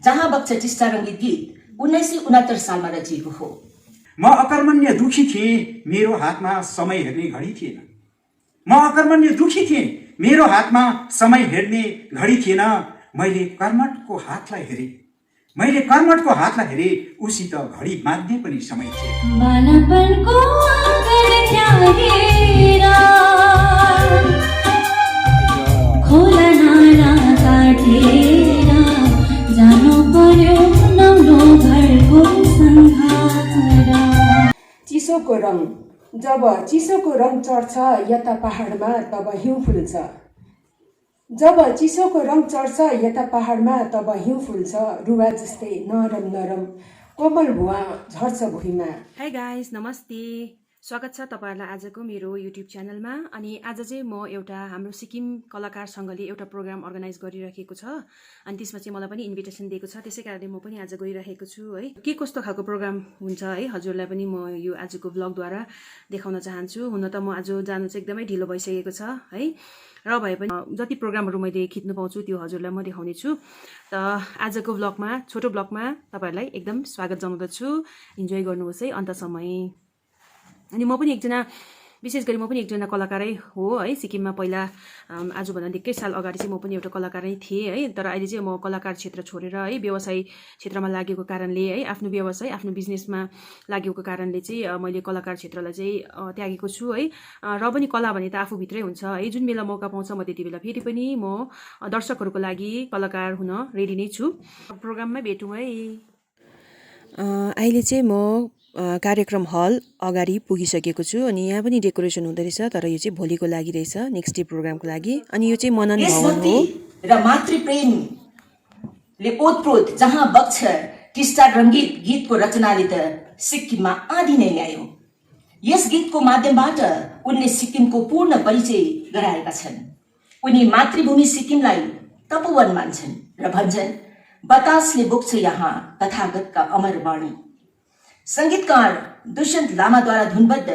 जहाँ बग्छ टिस्टा रङ्गीत गीत 1969 सालमा रचिएको हो। म अकर्मण्य दुखी थिएँ, मेरो हातमा समय हेर्ने घडी थिएन। म अकर्मण्य दुखी थिएँ, मेरो हातमा समय हेर्ने घडी थिएन। मैले कर्मठको हातलाई हेरेँ, मैले कर्मठको हातलाई हेरेँ, उसित घडी बाँध्ने पनि समय थिएन। बालपनको आँगन त्यागेर खोला नाला काटेर जानु पर्यो नौलो घरको सन्धारा। चिसोको रङ, जब चिसोको रङ चढ्छ यता पहाडमा तब हिउँ फुल्छ। जब चिसोको रङ चढ्छ यता पहाडमा तब हिउँ फुल्छ। रुवा जस्तै नरम नरम कोमल भुवा झर्छ भुइँमा। हाई गाइस, नमस्ते। स्वागत छ तपाईँहरूलाई आजको मेरो युट्युब च्यानलमा। अनि आज चाहिँ म एउटा हाम्रो सिक्किम कलाकार सङ्घले एउटा प्रोग्राम अर्गनाइज गरिरहेको छ, अनि त्यसमा चाहिँ मलाई पनि इन्भिटेसन दिएको छ। त्यसै कारणले म पनि आज गइरहेको छु है। के कस्तो खालको प्रोग्राम हुन्छ है हजुरलाई पनि म यो आजको ब्लगद्वारा देखाउन चाहन्छु। हुन त म आज जानु चाहिँ एकदमै ढिलो भइसकेको छ है, र भए पनि जति प्रोग्रामहरू मैले खिच्नु पाउँछु त्यो हजुरलाई म देखाउने छु। त आजको ब्लगमा, छोटो ब्लगमा तपाईँहरूलाई एकदम स्वागत जनाउँदछु। इन्जोय गर्नुहोस् है अन्तसम्म। अनि म पनि एकजना, विशेष गरी म पनि एकजना कलाकारै हो है। सिक्किममा पहिला आजभन्दा निकै साल अगाडि चाहिँ म पनि एउटा कलाकारै थिएँ है। तर अहिले चाहिँ म कलाकार क्षेत्र छोडेर है व्यवसाय क्षेत्रमा लागेको कारणले है, आफ्नो व्यवसाय आफ्नो बिजनेसमा लागेको कारणले चाहिँ मैले कलाकार क्षेत्रलाई चाहिँ त्यागेको छु है। र पनि कला भने त आफूभित्रै हुन्छ है। जुन बेला मौका पाउँछ म त्यति बेला फेरि पनि म दर्शकहरूको लागि कलाकार हुन रेडी नै छु। प्रोग्राममै भेटौँ है। अहिले चाहिँ म कार्यक्रम हल अगाडि पुगिसकेको छु। अनि यहाँ पनि डेकोरेसन हुँदो रहेछ, तर यो चाहिँ भोलिको लागि रहेछ, नेक्स्ट डे प्रोग्रामको लागि। अनि यो चाहिँ मनन भवन हो र मातृप्रेमले ओतप्रोत जहाँ बग्छ टिस्टा रङ्गीत गीतको रचनाले त सिक्किममा आँधी नै ल्यायो। यस गीतको माध्यमबाट उनले सिक्किमको पूर्ण परिचय गराएका छन्। उनी मातृभूमि सिक्किमलाई तपोवन मान्छन् र भन्छन्, बतासले बोक्छ यहाँ तथागतका अमर वाणी। संगीतकार दुष्यन्त लामाद्वारा धुनबद्ध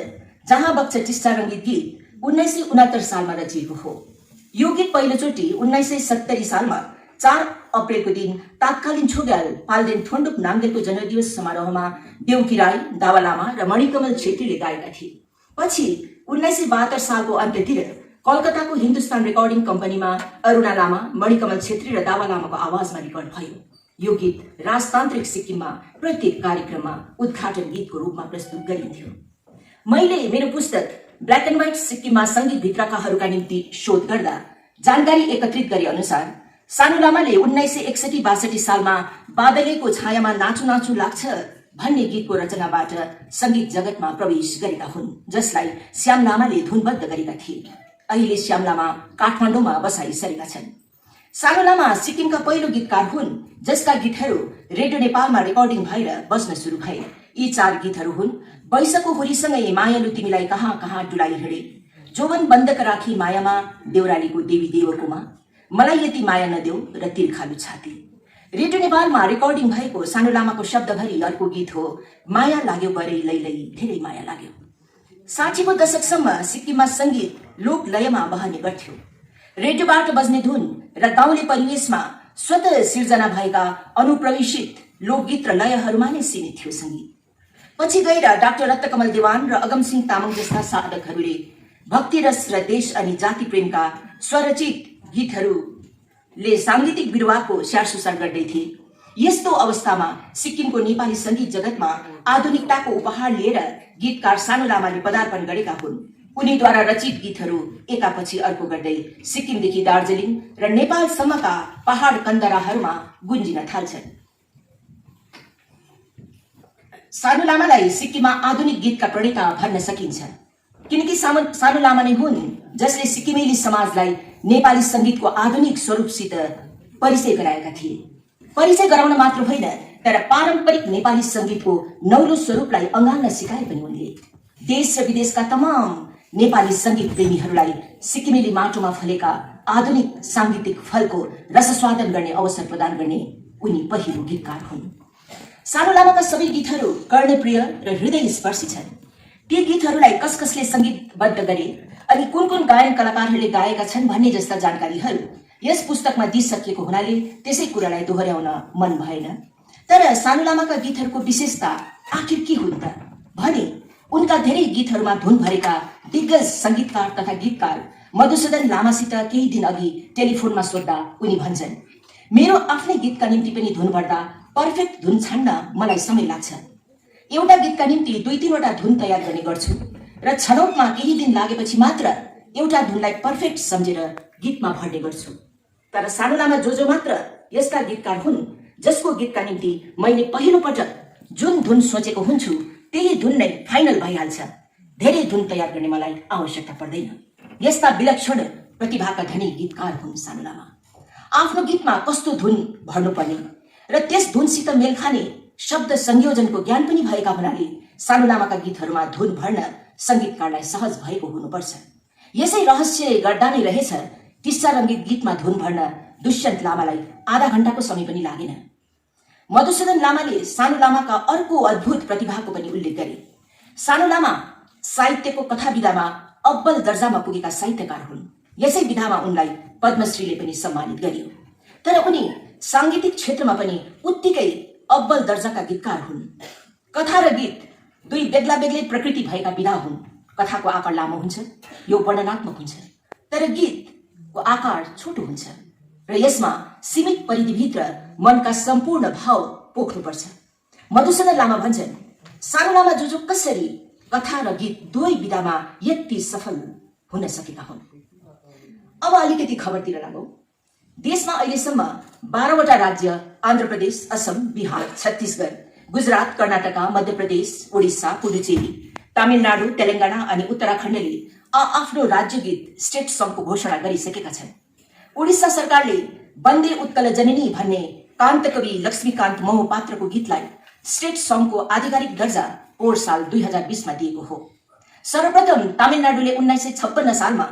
जहाँ बग्छ टिस्टा रङ्गीत गीत 1969 सालमा रचिएको हो। यो गीत पहिलोचोटि 1970 सालमा 4 अप्रेलको दिन तात्कालीन छोग्याल पाल्देन थोन्डुप नाम्गेलको जन्मदिवस समारोहमा देउकी राई, दावा लामा र मणिकमल छेत्रीले गाएका थिए। पछि 1972 सालको अन्त्यतिर कलकत्ताको हिन्दुस्तान रेकर्डिङ कम्पनीमा अरुणा लामा, मणिकमल छेत्री र दावा लामाको आवाजमा रेकर्ड भयो। यो गीत राजतान्त्रिक सिक्किममा प्रत्येक कार्यक्रममा उद्घाटन गीतको रूपमा प्रस्तुत गरिन्थ्यो। मैले मेरो पुस्तक ब्ल्याक एन्ड व्हाइट सिक्किममा सङ्गीत भित्रकाहरूका निम्ति शोध गर्दा जानकारी एकत्रित गरे अनुसार सानु लामाले 1961-62 सालमा बादलेको छायामा नाचु नाचु लाग्छ भन्ने गीतको रचनाबाट सङ्गीत जगतमा प्रवेश गरेका हुन्, जसलाई श्याम लामाले धुनबद्ध गरेका थिए। अहिले श्याम लामा काठमाडौँमा बसाइ सरेका छन्। सानु लामा सिक्किमका पहिलो गीतकार हुन् जसका गीतहरू रेडियो नेपालमा रेकर्डिङ भएर बज्न सुरु भए। यी 4 गीतहरू हुन् बैसको हुरीसँगै मायालु तिमीलाई कहाँ कहाँ डुलाइ हिँडे, जोवन बन्दक राखी मायामा देउरालीको देवी देवकोमा, मलाई यति माया नदेऊ र तिर्खालु छाती। रेडियो नेपालमा रेकर्डिङ भएको सानु लामाको शब्दभरि अर्को गीत हो माया लाग्यो बरै लैलै धेरै माया लाग्यो। 60 को दशकसम्म सिक्किममा सङ्गीत लोक लयमा बहने गर्थ्यो। रेडियोबाट बज्ने धुन र गाउँले परिवेशमा स्वतः सिर्जना भएका अनुप्रवेशित लोकगीत र लयहरूमा नै सीमित थियो सङ्गीत। पछि गएर डाक्टर रत्नकमल देवान र अगमसिंह तामाङ जस्ता साधकहरूले भक्ति रस र देश अनि जाति प्रेमका स्वरचित गीतहरूले साङ्गीतिक बिरुवाको स्याहार सुसार गर्दै थिए। यस्तो अवस्थामा सिक्किमको नेपाली सङ्गीत जगतमा आधुनिकताको उपहार लिएर गीतकार सानु लामाले पदार्पण गरेका हुन्। उनीद्वारा रचित गीतहरू एकापछि अर्को गर्दै सिक्किमदेखि दार्जिलिङ र नेपालसम्मका पहाड कन्दराहरूमा गुन्जिन थाल्छन्। सानु लामालाई सिक्किममा आधुनिक गीतका प्रणेता भन्न सकिन्छ, किनकि सानु लामा नै हुन् जसले सिक्किमेली समाजलाई नेपाली सङ्गीतको आधुनिक स्वरूपसित परिचय गराएका थिए। परिचय गराउन मात्र होइन, तर पारम्परिक नेपाली सङ्गीतको नौलो स्वरूपलाई अँगाल्न सिकाए पनि उनले। देश र विदेशका तमाम नेपाली सङ्गीत प्रेमीहरूलाई सिक्किमेली माटोमा फलेका आधुनिक साङ्गीतिक फलको रसस्वादन गर्ने अवसर प्रदान गर्ने उनी पहिलो गीतकार हुन्। सानु लामाका सबै गीतहरू कर्णप्रिय र हृदय स्पर्शी छन्। ती गीतहरूलाई कसले सङ्गीतबद्ध गरे अनि कुन कुन गायन कलाकारहरूले गाएका छन् भन्ने जस्ता जानकारीहरू यस पुस्तकमा दिइसकिएको हुनाले त्यसै कुरालाई दोहोर्याउन मन भएन। तर सानु लामाका गीतहरूको विशेषता आखिर के हुन् त भने उनका धेरै गीतहरूमा धुन भरेका दिग्गज सङ्गीतकार तथा गीतकार मधुसूदन लामासित केही दिन अघि टेलिफोनमा सोद्धा उनी भन्छन्, मेरो आफ्नै गीतका निम्ति पनि धुन भर्दा पर्फेक्ट धुन छान्न मलाई समय लाग्छ। एउटा गीतका निम्ति 2-3वटा धुन तयार गर्ने गर्छु र छनौटमा केही दिन लागेपछि मात्र एउटा धुनलाई पर्फेक्ट सम्झेर गीतमा भर्ने गर्छु। तर सानु लामा जो मात्र यस्ता गीतकार हुन् जसको गीतका निम्ति मैले पहिलो पटक जुन धुन सोचेको हुन्छु त्यही धुन नै फाइनल भइहाल्छ। धेरै धुन तयार गर्ने मलाई आवश्यकता पर्दैन। यस्ता विलक्षण प्रतिभाका धनी गीतकार हुन् सानु लामा। आफ्नो गीतमा कस्तो धुन भर्नुपर्ने र त्यस धुनसित मेल खाने शब्द संयोजनको ज्ञान पनि भएका हुनाले सानु लामाका गीतहरूमा धुन भर्न सङ्गीतकारलाई सहज भएको हुनुपर्छ। यसै रहस्य गर्दा नै रहेछ टिस्टा रङ्गीत गीतमा धुन भर्न दुष्यन्त लामालाई आधा घण्टाको समय पनि लागेन। मधुसूदन लामाले सानु लामाका अर्को अद्भुत प्रतिभाको पनि उल्लेख गरे। सानु लामा साहित्यको कथा विधामा अब्बल दर्जामा पुगेका साहित्यकार हुन्। यसै विधामा उनलाई पद्मश्रीले पनि सम्मानित गरियो। तर उनी साङ्गीतिक क्षेत्रमा पनि उत्तिकै अब्बल दर्जाका गीतकार हुन्। कथा र गीत दुई बेग्ला बेग्लै प्रकृति भएका विधा हुन्। कथाको आकार लामो हुन्छ, यो वर्णनात्मक हुन्छ, तर गीतको आकार छोटो हुन्छ र यसमा सीमित परिधिभित्र मनका सम्पूर्ण भाव पोख्नुपर्छ। मधुसूदन लामा भन्छन्, सानु लामा जो कसरी कथा र गीत दुवै विधामा यति सफल हुन सकेका हुन्। अब अलिकति खबरतिर लागौं। देशमा अहिलेसम्म 12वटा राज्य आन्ध्र प्रदेश, असम, बिहार, छत्तीसगढ, गुजरात, कर्नाटक, मध्य प्रदेश, ओडिसा, पुडुचेरी, तमिलनाडु, तेलङ्गाना अनि उत्तराखण्डले आफ्नो राज्य गीत स्टेट सङ्घको घोषणा गरिसकेका छन्। ओडिसा सरकारले वन्दे उत्कल जननी भन्ने कान्तकवि लक्ष्मीकान्त मोहपात्रको गीतलाई स्टेट सङ्घको आधिकारिक दर्जा पोहोर साल 2020मा दिएको हो। सर्वप्रथम तमिलनाडुले 1956 सालमा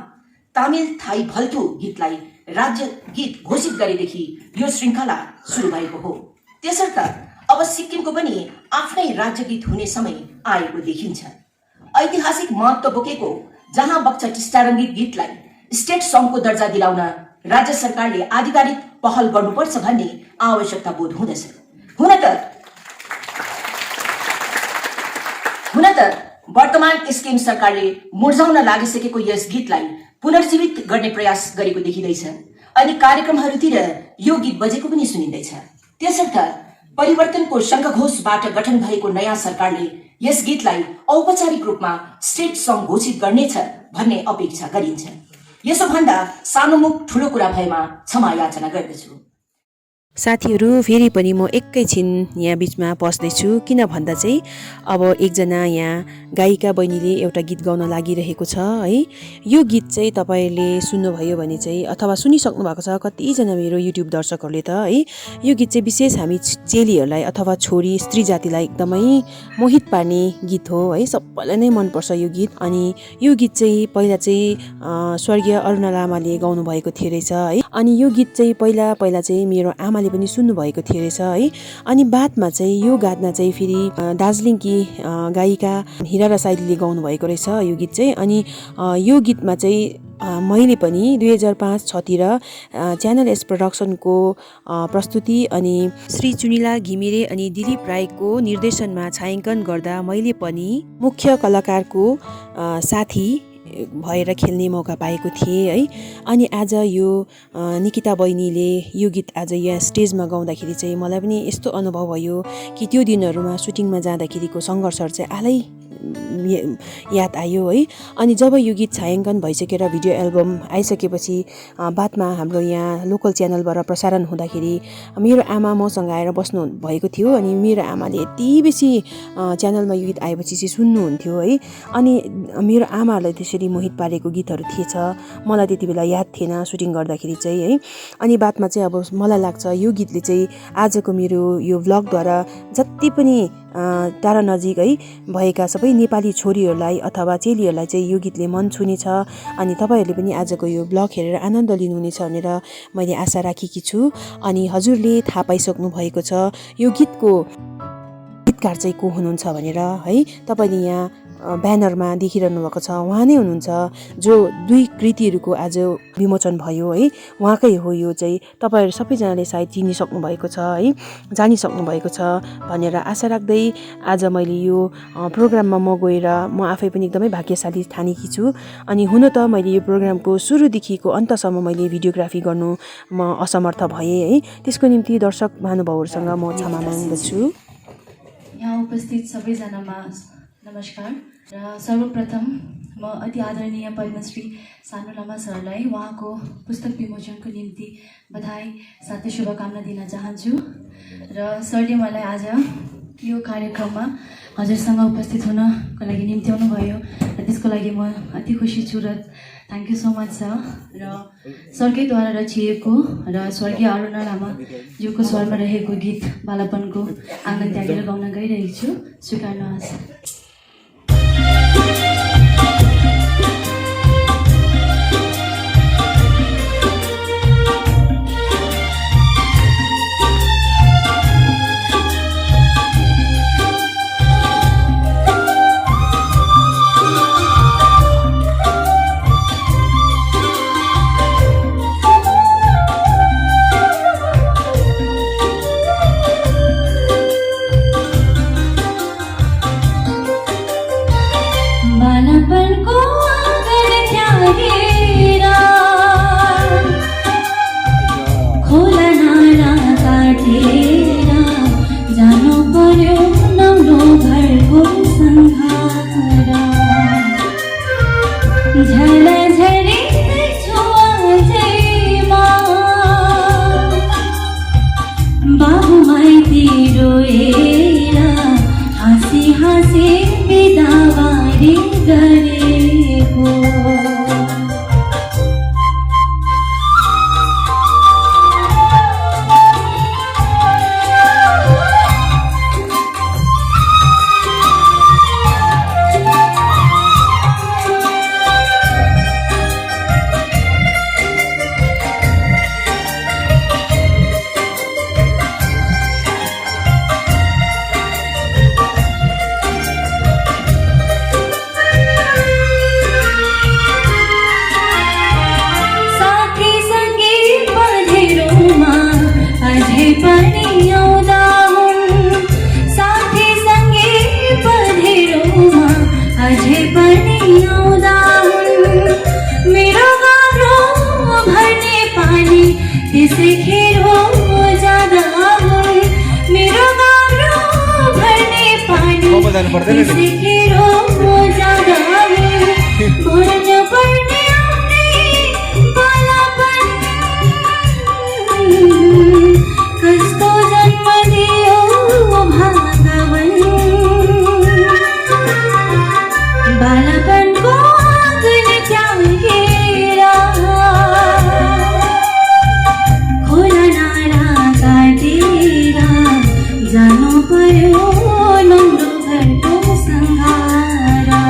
तामिल थाई भल्थु गीतलाई राज्य गीत घोषित गरेदेखि यो श्रृङ्खला सुरु भएको हो। त्यसर्थ अब सिक्किमको पनि आफ्नै राज्य गीत हुने समय आएको देखिन्छ। ऐतिहासिक महत्त्व बोकेको जहाँ बग्छ टिस्टा रङ्गीत गीतलाई स्टेट सङ्घको दर्जा दिलाउन राज्य सरकारले आधिकारिक पहल गर्नुपर्छ भन्ने आवश्यकता बोध हुँदछ। हुन त वर्तमान एसकेएम सरकारले मुर्झाउन लागिसकेको यस गीतलाई पुनर्जीवित गर्ने प्रयास गरेको देखिँदैछ अनि कार्यक्रमहरूतिर यो गीत बजेको पनि सुनिँदैछ। त्यसर्थ परिवर्तनको शङ्खघोषबाट गठन भएको नयाँ सरकारले यस गीतलाई औपचारिक रूपमा स्टेट सङ्घ घोषित गर्नेछ भन्ने अपेक्षा गरिन्छ। यसो भन्दा सानो मुख ठुलो कुरा भएमा क्षमा याचना गर्दछु। साथीहरू, फेरि पनि म एकैछिन यहाँ बिचमा पस्दैछु। किन भन्दा चाहिँ अब एकजना यहाँ गायिका बहिनीले एउटा गीत गाउन लागिरहेको छ है। यो गीत चाहिँ तपाईँले सुन्नुभयो भने चाहिँ अथवा सुनिसक्नु भएको छ कतिजना मेरो युट्युब दर्शकहरूले त है। यो गीत चाहिँ विशेष हामी चेलीहरूलाई अथवा छोरी स्त्री जातिलाई एकदमै मोहित पार्ने गीत हो है। सबैलाई नै मनपर्छ यो गीत। अनि यो गीत चाहिँ पहिला चाहिँ स्वर्गीय अरुणा लामाले गाउनु भएको थियो रहेछ है। अनि यो गीत चाहिँ पहिला चाहिँ मेरो आमा पनि सुन्नु भएको थियो रहेछ है। अनि बादमा चाहिँ यो गाना चाहिँ फेरि दार्जिलिङकी गायिका हिरा रसाइलीले गाउनु भएको रहेछ यो गीत चाहिँ। अनि यो गीतमा चाहिँ मैले पनि 2005-06तिर च्यानल एस प्रोडक्सनको प्रस्तुति अनि श्री चुनिला घिमिरे अनि दिलीप राईको निर्देशनमा छायाङ्कन गर्दा मैले पनि मुख्य कलाकारको साथी भएर खेल्ने मौका पाएको थिएँ है। अनि आज यो निकिता बहिनीले यो गीत आज यहाँ स्टेजमा गाउँदाखेरि चाहिँ मलाई पनि यस्तो अनुभव भयो कि त्यो दिनहरूमा सुटिङमा जाँदाखेरिको सङ्घर्षहरू चाहिँ आलै याद आयो है। अनि जब यो गीत छायाङ्कन भइसकेर भिडियो एल्बम आइसकेपछि बादमा हाम्रो यहाँ लोकल च्यानलबाट प्रसारण हुँदाखेरि मेरो आमा मसँग आएर बस्नु भएको थियो। अनि मेरो आमाले यति बेसी च्यानलमा यो गीत आएपछि चाहिँ सुन्नुहुन्थ्यो है। अनि मेरो आमाहरूलाई त्यसरी मोहित पारेको गीतहरू थिएछ, मलाई त्यति बेला याद थिएन सुटिङ गर्दाखेरि चाहिँ है। अनि बादमा चाहिँ अब मलाई लाग्छ यो गीतले चाहिँ आजको मेरो यो भ्लगद्वारा जति पनि टाढा नजिक है भएका सबै नेपाली छोरीहरूलाई अथवा चेलीहरूलाई चाहिँ यो गीतले मन छुनेछ। अनि तपाईँहरूले पनि आजको यो भ्लग हेरेर आनन्द लिनुहुनेछ भनेर मैले आशा राखेकी छु। अनि हजुरले थाहा पाइसक्नु भएको छ यो गीतको गीतकार चाहिँ को हुनुहुन्छ भनेर है। तपाईँले यहाँ ब्यानरमा देखिरहनु भएको छ उहाँ नै हुनुहुन्छ जो 2 कृतिहरूको आज विमोचन भयो है। उहाँकै हो यो चाहिँ। तपाईँहरू सबैजनाले सायद चिनिसक्नु भएको छ है, जानिसक्नु भएको छ भनेर आशा राख्दै आज मैले यो प्रोग्राममा म गएर म आफै पनि एकदमै भाग्यशाली ठानेकी छु। अनि हुन त मैले यो प्रोग्रामको सुरुदेखिको अन्तसम्म मैले भिडियोग्राफी गर्नु म असमर्थ भएँ है। त्यसको निम्ति दर्शक महानुभावहरूसँग म क्षमा माग्दछु। यहाँ उपस्थित सबैजनामा नमस्कार। र सर्वप्रथम म अति आदरणीय पद्मश्री सानु लामा सरलाई उहाँको पुस्तक विमोचनको निम्ति बधाई साथै शुभकामना दिन चाहन्छु। र सरले मलाई आज यो कार्यक्रममा हजुरसँग उपस्थित हुनको लागि निम्त्याउनु भयो र त्यसको लागि म अति खुसी छु र thank you so much sir. र सरकैद्वारा रचिएको र स्वर्गीय अरुणा लामाज्यूको स्वरमा रहेको गीत बालापनको आँगन त्यागेर गाउन गइरहेको छु। स्वीकार्नुहोस्। बालापनको आँगन त्यागेर खोला नाला काटेर जानु पर्यो नौलो घरको सङ्घारा। झलझली छुवाजैमा बाबु माइती रोएर हाँसी हाँसी बिदावारी गरेको। मेरो गाह्रो भर्ने पानी त्यसैखेर जाँदा मेरो गाह्रो भर्ने पानी त्यसैखेर जाँदा भर्न पर्ने आफ्नै बालापन कस्तो जन्म दियो भगवान। बालापनको आँगन त्यागेर खोला नाला काटेर जानु पर्यो नौलो घरको सङ्घारा।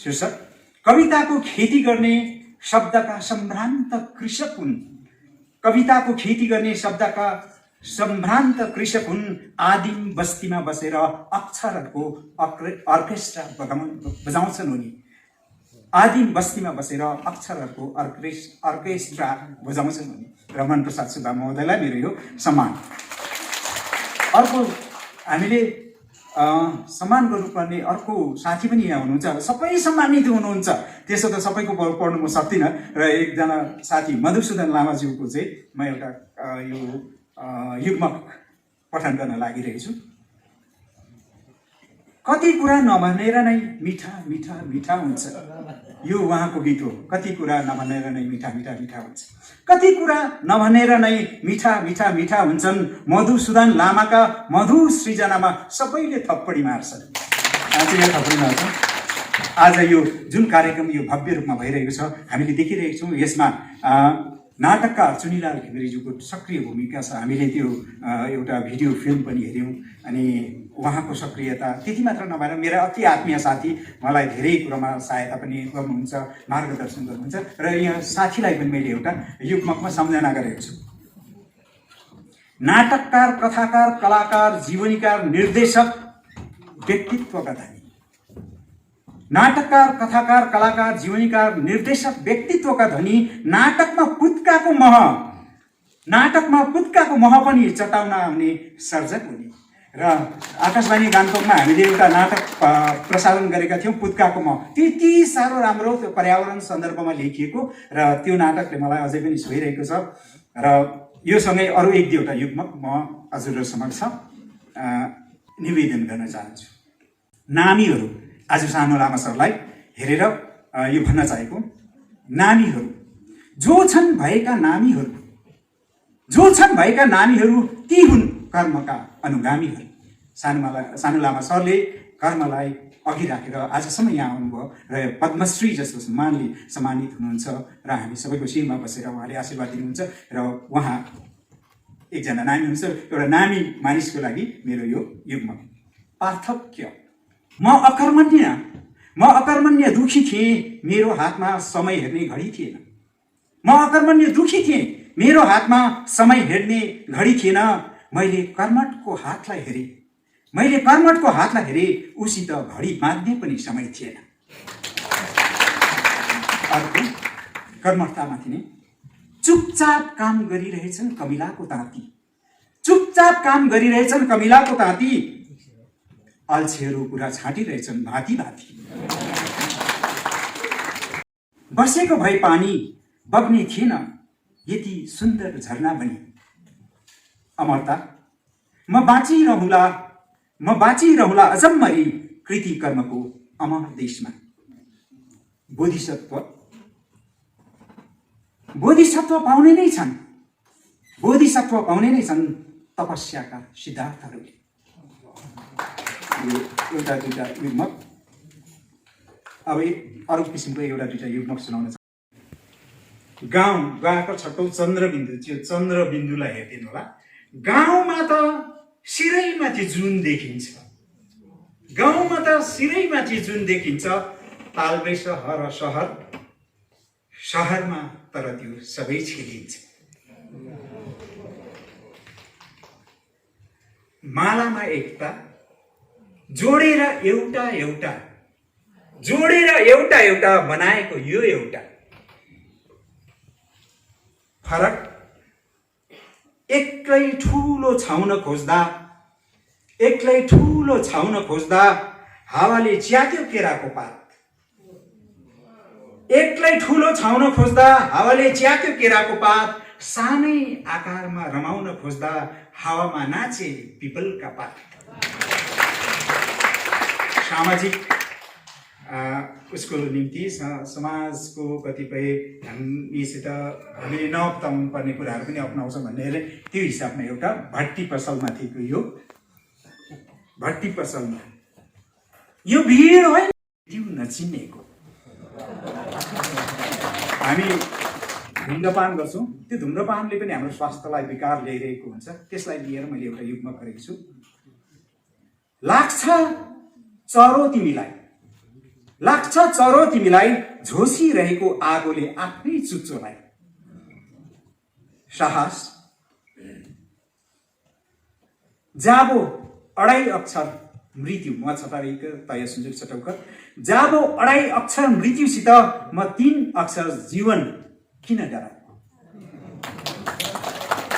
शीर्षक कविताको खेती गर्ने शब्दका सम्भ्रान्त कृषक हुन्। कविताको खेती गर्ने शब्दका सम्भ्रान्त कृषक हुन्। आदिम बस्तीमा बसेर अक्षरहरूको अर्केस्ट्रा बजाउँछन् उनी। आदिम बस्तीमा बसेर अक्षरहरूको अर्केस्ट्रा बजाउँछन् उनी। रमण प्रसाद सुब्बा महोदयलाई मेरो यो सम्मान। अर्को हामीले सम्मान गर्नुपर्ने अर्को साथी पनि यहाँ हुनुहुन्छ। सबै सम्मानित हुनुहुन्छ, त्यसो त सबैको पढ्नु म सक्दिनँ। र एकजना साथी मधुसूदन लामाज्यूको चाहिँ म एउटा यो युग्मक पठन गर्न लागिरहेको छु। कति कुरा नभनेर नै मिठा मिठा मिठा हुन्छ। यो उहाँको गीत हो। कति कुरा नभनेर नै मिठा मिठा मिठा हुन्छ। कति कुरा नभनेर नै मिठा मिठा मिठा हुन्छन्। मधुसूदन लामाका मधुर सृजनामा सबैले थप्पडी मार्छन्। आज यो जुन कार्यक्रम यो भव्य रूपमा भइरहेको छ, हामीले देखिरहेको छौँ। यसमा नाटककार चुनिलाल घिमिरेज्यूको सक्रिय भूमिका छ। हामीले त्यो एउटा भिडियो फिल्म पनि हेऱ्यौँ। अनि उहाँको सक्रियता त्यति मात्र नभएर मेरा अति आत्मीय साथी मलाई धेरै कुरामा सहायता पनि गर्नुहुन्छ, मार्गदर्शन गर्नुहुन्छ। र यहाँ साथीलाई पनि मैले एउटा युग्मकमा सम्झना गरेको छु। नाटककार, कथाकार, कलाकार, जीवनीकार, निर्देशक, व्यक्तित्वका धनी। नाटककार, कथाकार, कलाकार, जीवनीकार, निर्देशक, व्यक्तित्वका धनी। नाटकमा पुत्काको मह पनि चटाउन आउने सर्जक हुने। र आकाशवाणी गान्तोकमा हामीले एउटा नाटक प्रसारण गरेका थियौँ, पुत्काको मह। त्यति साह्रो राम्रो त्यो पर्यावरण सन्दर्भमा लेखिएको र त्यो नाटकले मलाई अझै पनि छोइरहेको छ। र यो सँगै अरू एक दुईवटा युग्मक म हजुरहरू समक्ष निवेदन गर्न चाहन्छु। नामीहरू, आज सानो लामा सरलाई हेरेर यो भन्न चाहेको, नामीहरू जो छन् भएका नामीहरू ती हुन् कर्मका अनुगामीहरू। सानो लामा सरले कर्मलाई अघि राखेर आजसम्म यहाँ आउनुभयो र पद्मश्री जस्तो सम्मानले सम्मानित हुनुहुन्छ र हामी सबैको शिरमा बसेर उहाँले आशीर्वाद दिनुहुन्छ। र उहाँ एकजना नामी हुनुहुन्छ। एउटा नामी मानिसको लागि मेरो यो युग्म पार्थक्य। म अकर्मण्य दुखी थिएँ, मेरो हातमा समय हेर्ने घडी थिएन। म अकर्मण्य दुखी थिएँ, मेरो हातमा समय हेर्ने घडी थिएन। मैले कर्मठको हातलाई हेरेँ, उसित घडी बाँध्ने पनि समय थिएन। अर्को कर्मठतामाथि नै चुपचाप काम गरिरहेछन् कमिलाको ताती। अल्छेहरू कुरा छाटिरहेछन् भाती भाती। बसेको भए पानी बग्ने थिएन, यति सुन्दर झरना बनी। अमरता, म बाँचिरहुला अजम्मरी कृति कर्मको अमर देशमा। बोधिसत्व पाउने नै छन् तपस्याका सिद्धार्थहरूले। एउटा दुईटा युग्मक। अब अरू किसिमको एउटा दुईटा युग्मक सुनाउन चाहन्छु। गाउँको छटौँ चन्द्रबिन्दु, त्यो चन्द्रबिन्दुलाई हेरिदिनु होला। गाउँमा त सिरैमाथि जुन देखिन्छ, तालबे सहरमा तर त्यो सबै छिरिन्छ। मालामा एकता जोडेर एउटा बनाएको यो एउटा फरक। एक्लै ठुलो छाउन खोज्दा हावाले च्यात्यो केराको पात। सानै आकारमा रमाउन खोज्दा हावामा नाचे पिपलका पात। सामाजिक उसको निम्ति समाजको कतिपय हामीले नअप्नाउनु पर्ने कुराहरू पनि अप्नाउँछौँ भन्ने त्यो हिसाबमा एउटा भट्टी पसलमाथिको यो भट्टी पसलमा यो भिड होइन, त्यो नचिन्नेको। हामी धुम्रपान गर्छौँ, त्यो धुम्रपानले पनि हाम्रो स्वास्थ्यलाई विकार ल्याइरहेको हुन्छ। त्यसलाई लिएर मैले एउटा युग्म गरेको छु। लाग्छ चरो तिमीलाई लाग्छ चरो तिमीलाई झोसिरहेको आगोले आफ्नै चुच्चोलाई। साहस जाबो 2.5 अक्षर मृत्यु, म छटारीको तय सुन्जुक चटौकर। जाबो 2.5 अक्षर मृत्युसित म 3 अक्षर जीवन किन डराउ।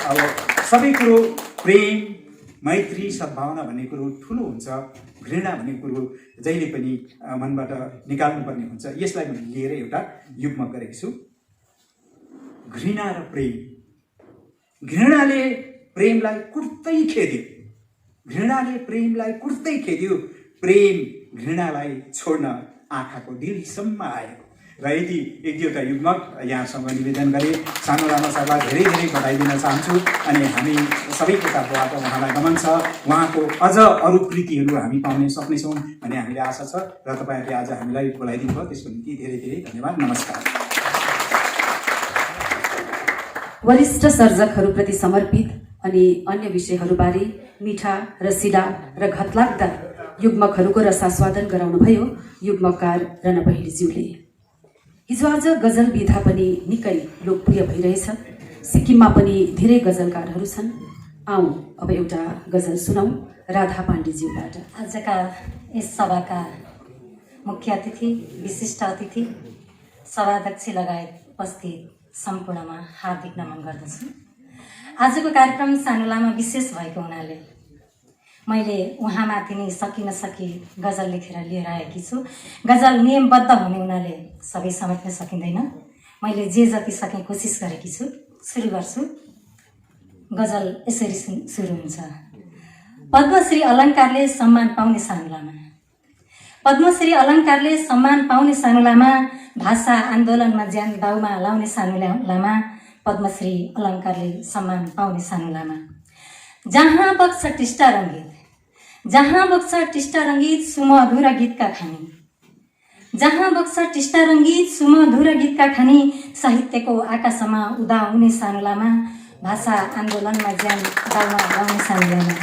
अब सबै कुरो प्रेम मैत्री सद्भावना भन्ने कुरो ठुलो हुन्छ, घृणा भन्ने कुरो जहिले पनि मनबाट निकाल्नुपर्ने हुन्छ। यसलाई मैले लिएर एउटा युग्म गरेको छु। घृणा र प्रेम। घृणाले प्रेमलाई कुर्तै खेद्यो, घृणाले प्रेमलाई कुर्तै खेद्यो, प्रेम घृणालाई छोड्न आँखाको दिलसम्म आयो। र यति एक दुईवटा युग्मक यहाँसँग निवेदन गरे। सानो लामा सरलाई धेरै धेरै बधाई दिन चाहन्छु। अनि हामी सबैको तर्फबाट उहाँलाई नमन छ। उहाँको अझ अरू कृतिहरू हामी पाउन सक्नेछौँ भन्ने हामीले आशा छ। र तपाईँहरूले आज हामीलाई बोलाइदिनु भयो त्यसको निम्ति धेरै धेरै धन्यवाद। नमस्कार। वरिष्ठ सर्जकहरूप्रति समर्पित अनि अन्य विषयहरूबारे मिठा, रसिला र घतलाग्दा युग्मकहरूको रसास्वादन गराउनुभयो युग्मकार रणा बहिनीज्यूले। हिजो आज गजल विधा पनि निकै लोकप्रिय भइरहेछ। सिक्किममा पनि धेरै गजलकारहरू छन्। आऊ अब एउटा गजल सुनौ राधा पाण्डेज्यूबाट। आजका यस सभाका मुख्य अतिथि, विशिष्ट अतिथि, सभाध्यक्ष लगायत उपस्थित सम्पूर्णमा हार्दिक नमन गर्दछु। आजको कार्यक्रम सानो लामा विशेष भएको हुनाले मैले उहाँमाथि नै सकी नसकी गजल लेखेर लिएर आएकी छु। गजल नियमबद्ध हुने हुनाले सबै समेट्न सकिँदैन। मैले जे जति सके कोसिस गरेकी छु। सुरु गर्छु। गजल यसरी सुरु हुन्छ। पद्मश्री अलङ्कारले सम्मान पाउने सानो लामा। पद्मश्री अलङ्कारले सम्मान पाउने सानो लामा, भाषा आन्दोलनमा ज्यान दाउमा लाउने सानो लामा, पद्मश्री अलङ्कारले सम्मान पाउने सानो लामा। जहाँ बग्छ टिस्टा रङ्गीत, जहाँ बग्छ टिस्टा रङ्गीत सुमधुर गीतका खानी, जहाँ बग्छ टिस्टा रङ्गीत सुमधुर गीतका खानी, साहित्यको आकाशमा उदाउने सानो लामा, भाषा आन्दोलनमा ज्यान दाउमा लाउने सानो लामा।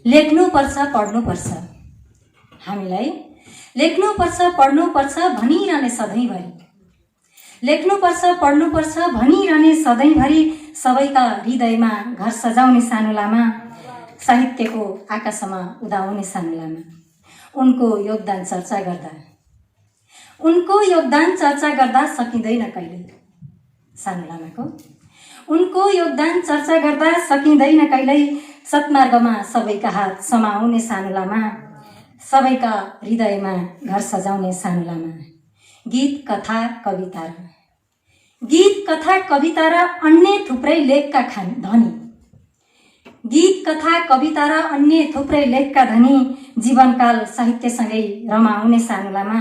लेख्नुपर्छ पढ्नुपर्छ, हामीलाई लेख्नुपर्छ पढ्नुपर्छ भनिरहने सधैँभरि, लेख्नुपर्छ पढ्नुपर्छ भनिरहने सधैँभरि, सबैका हृदयमा घर सजाउने सानो लामा, साहित्यको आकाशमा उदाउने सानो लामा। उनको योगदान चर्चा गर्दा सकिँदैन कहिले सानो लामाको। उनको योगदान चर्चा गर्दा सकिँदैन कहिल्यै, सत्मार्गमा सबैका हात समाउने सानो लामा, सबैका हृदयमा घर सजाउने सानो लामा। गीत कथा कविता र अन्य थुप्रै लेखका धनी, गीत कथा कविता र अन्य थुप्रै लेखका धनी, जीवनकाल साहित्यसँगै रमाउने सानो लामा,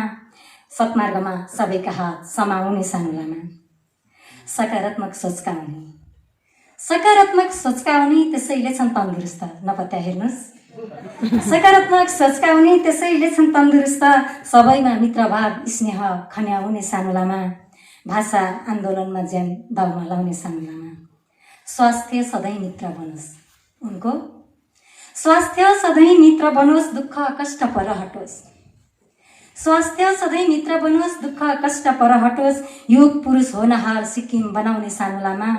सत्मार्गमा सबैका हात समाउने सानो लामा। सकारात्मक सोचका हुने त्यसैले छन् तन्दुरुस्त, नपत्या हेर्नुहोस्। सकारात्मक सोचका हुने त्यसैले छन् तन्दुरुस्त, सबैमा मित्रभाव स्नेह खन्याउने सानो लामा, भाषा आन्दोलनमा ज्यान दाउमा लाउने सानो लामा। स्वास्थ्य सधैँ मित्र बनोस्, उनको स्वास्थ्य सधैँ मित्र बनोस्, दुःख कष्ट पर हटोस्, स्वास्थ्य सधैँ मित्र बनोस्, दुःख कष्ट पर हटोस्, युग पुरुष होनहार सिक्किम बनाउने सानो लामा,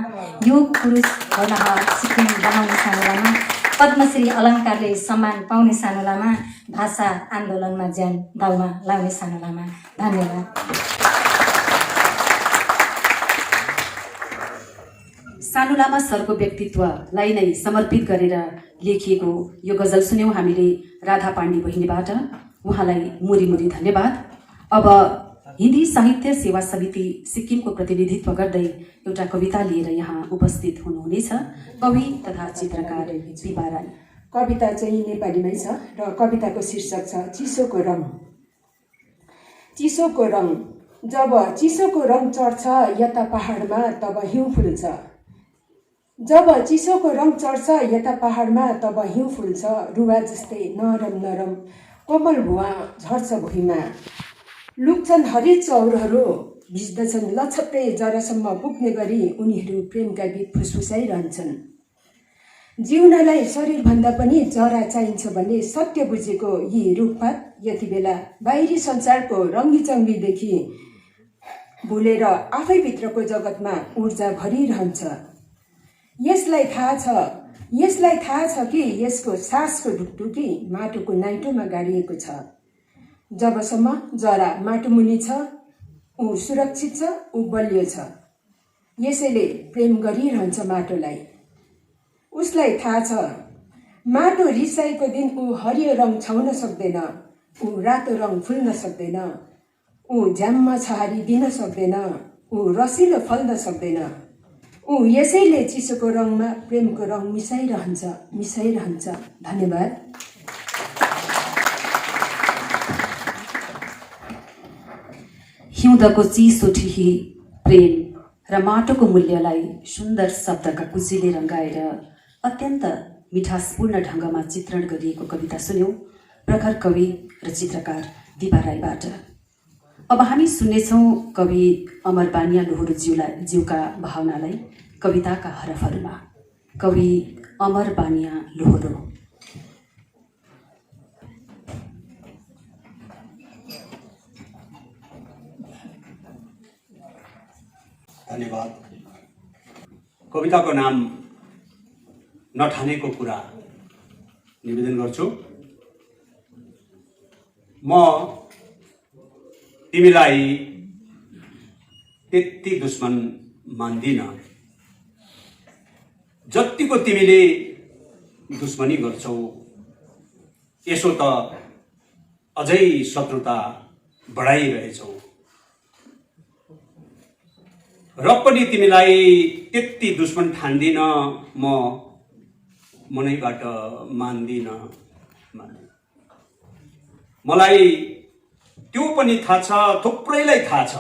युग पुरुष होनहार सिक्किम बनाउने सानो लामा। पद्मश्री अलङ्कारले सम्मान पाउने सानो लामा, भाषा आन्दोलनमा ज्यान दाउमा लाउने सानो लामा। धन्यवाद। सानो लामा सरको व्यक्तित्वलाई नै समर्पित गरेर लेखिएको यो गजल सुन्यौँ हामीले राधा पाण्डे बहिनीबाट। उहाँलाई मुरी मुरी धन्यवाद। अब हिन्दी साहित्य सेवा समिति सिक्किमको प्रतिनिधित्व गर्दै एउटा कविता लिएर यहाँ उपस्थित हुनुहुनेछ कवि तथा चित्रकार दिपा राई। कविता चाहिँ नेपालीमै छ र कविताको शीर्षक छ चिसोको रङ। चिसोको रङ, जब चिसोको रङ चढ्छ यता पहाडमा तब हिउँ फुल्छ, जब चिसोको रङ चढ्छ यता पहाडमा तब हिउँ फुल्छ, रुवा जस्तै नरम नरम कोमल भुवा झर्छ भुइँमा, लुक्छन् हरित चौरहरू भिज्दछन् लछप्पे जरासम्म पुग्ने गरी उनीहरू प्रेमका गीत फुसफुसाइरहन्छन्। जिउनलाई शरीरभन्दा पनि जरा चाहिन्छ भन्ने सत्य बुझेको यी रुखपात यति बेला बाहिरी संसारको रङ्गीचङ्गीदेखि भुलेर आफैभित्रको जगतमा ऊर्जा भरिरहन्छ। यसलाई थाहा छ कि यसको सासको ढुकढुकी माटोको नाइटोमा गाडिएको छ। जबसम्म जरा माटो मुनि छ, ऊ सुरक्षित छ, ऊ बलियो छ। यसैले प्रेम गरिरहन्छ माटोलाई। उसलाई थाहा छ माटो रिसाएको दिन ऊ हरियो रङ छाउन सक्दैन, ऊ रातो रङ फुल्न सक्दैन, ऊ झ्याम्म छहारी दिन सक्दैन, ऊ रसिलो फल्न सक्दैन। ऊ यसैले चिसोको रङमा प्रेमको रङ मिसाइरहन्छ। धन्यवाद। हिउँदको चिसो ठिही प्रेम र माटोको मूल्यलाई सुन्दर शब्दका कुजीले रङ्गाएर अत्यन्त मिठासपूर्ण ढङ्गमा चित्रण गरिएको कविता सुन्यौं प्रखर कवि र चित्रकार दिपा राईबाट। अब हामी सुन्नेछौँ कवि अमर बानिया लोहोरो ज्यूका भावनालाई कविताका हरफहरूमा। कवि अमर बानिया लोहोरो। धन्यवाद। कविताको नाम नठानेको कुरा निवेदन गर्छु। म तिमीलाई त्यति दुश्मन मान्दिन जतिको तिमीले दुश्मनी गर्छौ। यसो त अझै शत्रुता बढाइरहेछौ। र पनि तिमीलाई त्यति दुश्मन ठान्दिन म मनैबाट मान्दिन। मलाई त्यो पनि थाहा छ, थुप्रैलाई थाहा छ,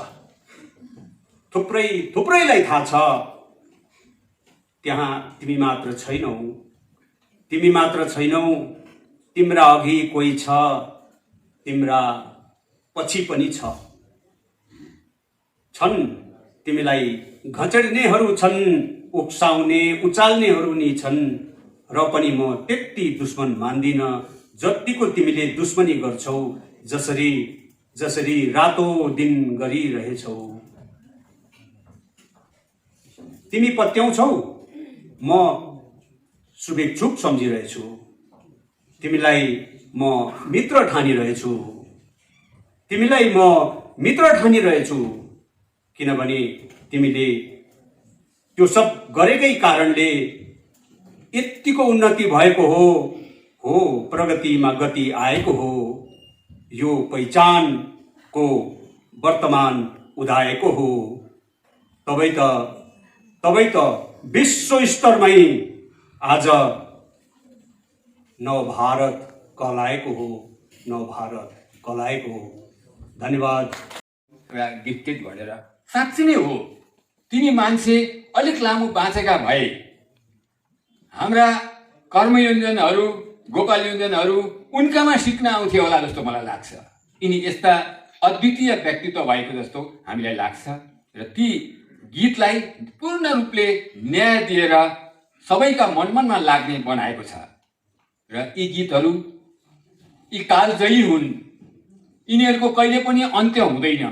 थुप्रैलाई थाहा छ। त्यहाँ तिमी मात्र छैनौ, तिम्रा अघि कोही छ, तिम्रा पछि पनि छन्। तिमीलाई घचड्नेहरू छन्, उक्साउने उचाल्नेहरू नि छन्। र पनि म त्यति दुश्मन मान्दिन जतिको तिमीले दुश्मनी गर्छौ। जसरी रातो दिन गरिरहेछौ। तिमी पत्याउँछौ, म शुभेच्छुक सम्झिरहेछु। तिमीलाई म मित्र ठानिरहेछु। किनभने तिमीले त्यो सब गरेकै कारणले यतिको उन्नति भएको हो, प्रगतिमा गति आएको हो। यो पहिचानको वर्तमान उदाएको हो। तबै त विश्व स्तरमै आज नवभारत कहलाएको हो। धन्यवाद। गिफ्टेड भनेर साँच्चै नै हो। तिनी मान्छे अलिक लामो बाँचेका भए हाम्रा कर्मयोञ्जनहरू, गोपालयोञ्जनहरू उनकामा सिक्न आउँथे होला जस्तो मलाई लाग्छ। यिनी यस्ता अद्वितीय व्यक्तित्व भएको जस्तो हामीलाई लाग्छ। र ती गीतलाई पूर्ण रूपले न्याय दिएर सबैका मनमनमा लाग्ने बनाएको छ। र यी गीतहरू यी कालजयी हुन्। यिनीहरूको कहिले पनि अन्त्य हुँदैन।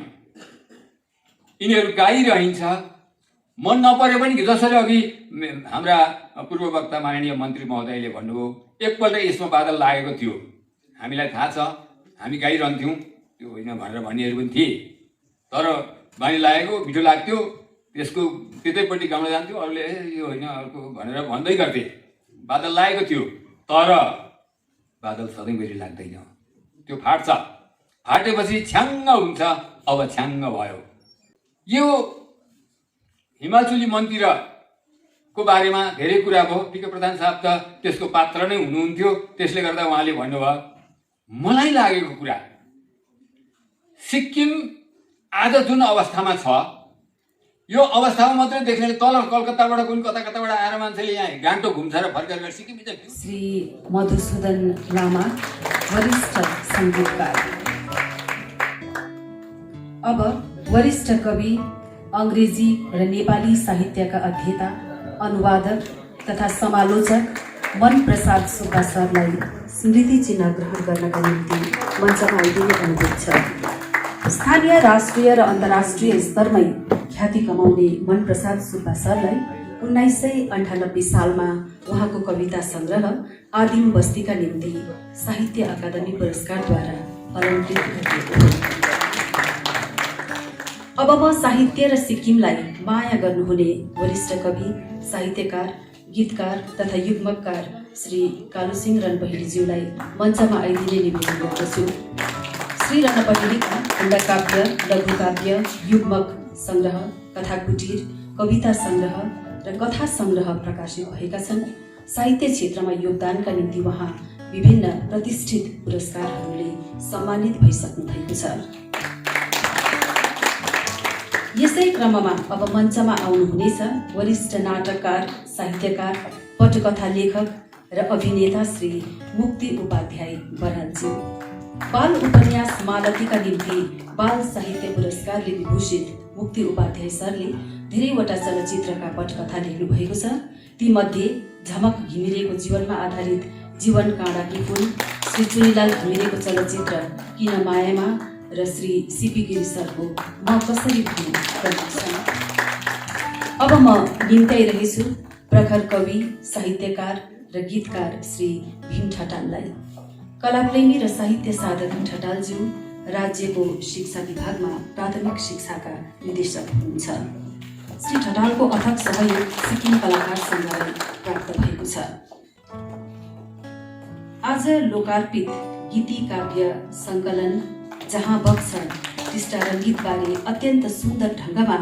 यिनीहरू गाइरहन्छ। मन नपरे पनि जसरी अघि हाम्रा पूर्व वक्ता माननीय मन्त्री महोदयले भन्नुभयो, एकपल्ट यसमा बादल लागेको थियो, हामीलाई थाहा छ, हामी गाइरहन्थ्यौँ, त्यो होइन भनेर भन्नेहरू पनि थिए। तर बानी लागेको, मिठो लाग्थ्यो, त्यसको त्यतैपट्टि गाउन जान्थ्यो, अरूले यो होइन अर्को भनेर भन्दै गर्थे। बादल लागेको थियो, तर बादल सधैँभरि लाग्दैन। त्यो फाट्छ। फाटेपछि छ्याङ्ग हुन्छ। अब छ्याङ्ग भयो। यो हिमाचली मन्दिरको बारेमा धेरै कुरा भयो। पिके प्रधान साहब त त्यसको पात्र नै हुनुहुन्थ्यो। त्यसले गर्दा उहाँले भन्नुभयो। मलाई लागेको कुरा, सिक्किम आज जुन अवस्थामा छ, यो अवस्थामा मात्रै देख्ने तल कलकत्ताबाट कुन कताबाट आएर मान्छेले यहाँ गान्तोक घुम्छ र फर्केर सिक्किम। श्री मधुसूदन लामा, वरिष्ठ सङ्गीतकार। अब वरिष्ठ कवि, अङ्ग्रेजी र नेपाली साहित्यका अध्येता, अनुवादक तथा समालोचक मन प्रसाद सुब्बा सरलाई स्मृति चिन्ह ग्रहण गर्नका निम्ति मञ्चमा आइदिने अनुरोध छ। स्थानीय, राष्ट्रिय र अन्तर्राष्ट्रिय स्तरमै ख्याति कमाउने मनप्रसाद सुब्बा सरलाई 1998 सालमा उहाँको कविता सङ्ग्रह आदिम बस्तीका निम्ति साहित्य अकादमी पुरस्कारद्वारा अलङ्कृत गरिएको हो। अब म साहित्य र सिक्किमलाई माया गर्नुहुने वरिष्ठ कवि, साहित्यकार, गीतकार तथा युग्मकार श्री कालुसिंह रणपहेलीज्यूलाई मञ्चमा आइदिने निवेदन गर्दछु। श्री रणपहेलीका खण्डकाव्य, लघुकाव्य, युग्मक सङ्ग्रह, कथा कुटीर, कविता सङ्ग्रह र कथा सङ्ग्रह प्रकाशित भएका छन्। साहित्य क्षेत्रमा योगदानका निम्ति उहाँ विभिन्न प्रतिष्ठित पुरस्कारहरूले सम्मानित भइसक्नु भएको छ। यसै क्रममा अब मञ्चमा आउनुहुनेछ वरिष्ठ नाटककार, साहित्यकार, पटकथा लेखक र अभिनेता श्री मुक्ति उपाध्याय बरालज्यू। बाल उपन्यास मालतीका निम्ति बाल साहित्य पुरस्कारले विभूषित मुक्ति उपाध्याय सरले धेरैवटा चलचित्रका पटकथा लेख्नु भएको छ। तीमध्ये झमक घिमिरेको जीवनमा आधारित जीवन काँडाकी फुल, श्री चुनीलाल घिमिरेको चलचित्र किन मायामा र श्री सीपी गिरी सरको म कसरी भूँ प्रमुख छन्। अब म निम्त्याइरहेछु प्रखर कवि, साहित्यकार र गीतकार श्री भीम ठटाललाई। कलाप्रेमी र साहित्य साधक ठटालज्यू राज्यको शिक्षा विभागमा प्राथमिक शिक्षाका निर्देशक हुनुहुन्छ। श्री ठटालको अथक सहयोग सिक्किम कलाकार सङ्घलाई प्राप्त भएको छ। आज लोकार्पित गीती काव्य सङ्कलन जहाँ बग्छ टिस्टा र गीतबारे अत्यन्त सुन्दर ढङ्गमा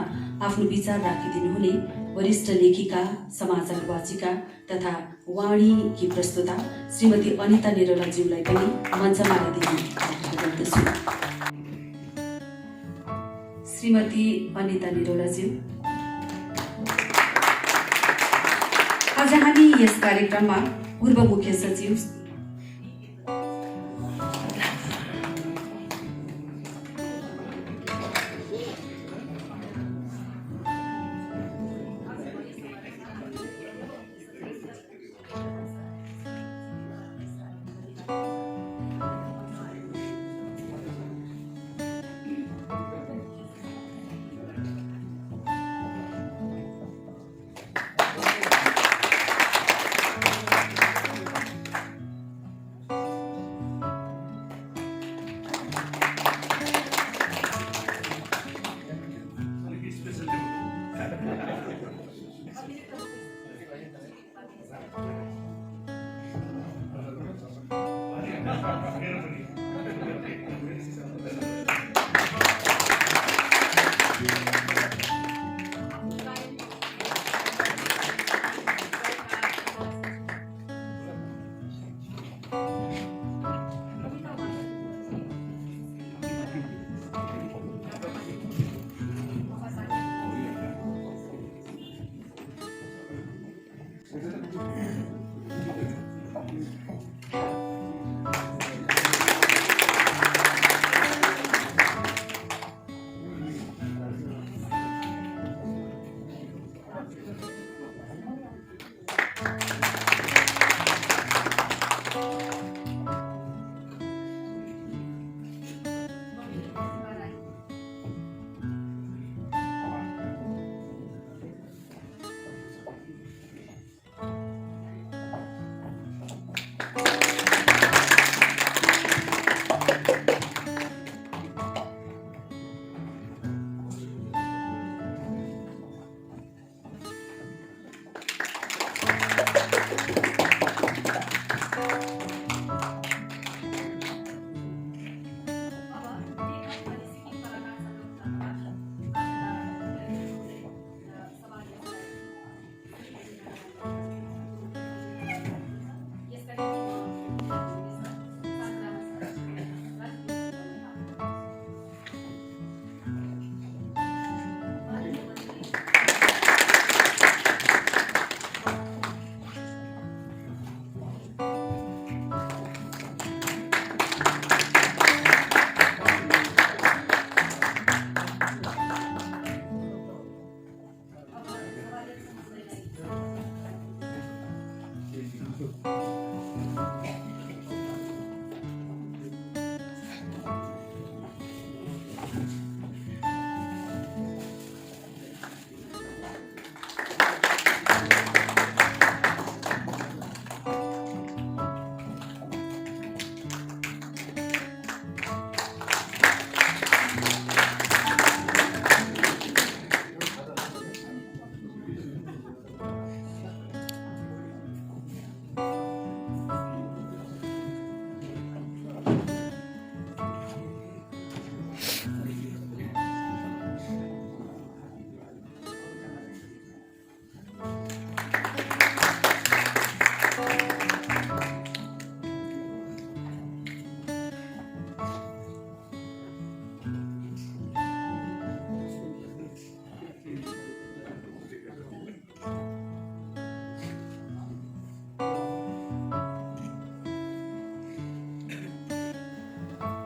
आफ्नो विचार राखिदिनुहुने वरिष्ठ लेखिका, समाचार वाचिका तथा वाणीकी प्रस्तुता श्रीमती अनिता निरौलाज्यूलाई पनि मञ्चमा आइदिने आग्रह गर्दछु। श्रीमती अनिता निरौलाज्यू, आज हामी यस कार्यक्रममा पूर्व मुख्य सचिव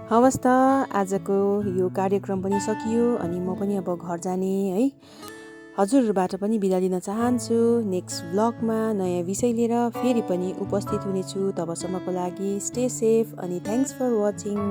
हवस् त आजको यो कार्यक्रम पनि सकियो अनि म पनि अब घर जाने है हजुरहरूबाट पनि बिदा लिन चाहन्छु। नेक्स्ट ब्लगमा नयाँ विषय लिएर फेरि पनि उपस्थित हुनेछु। तबसम्मको लागि स्टे सेफ अनि थ्याङ्क्स फर वाचिङ।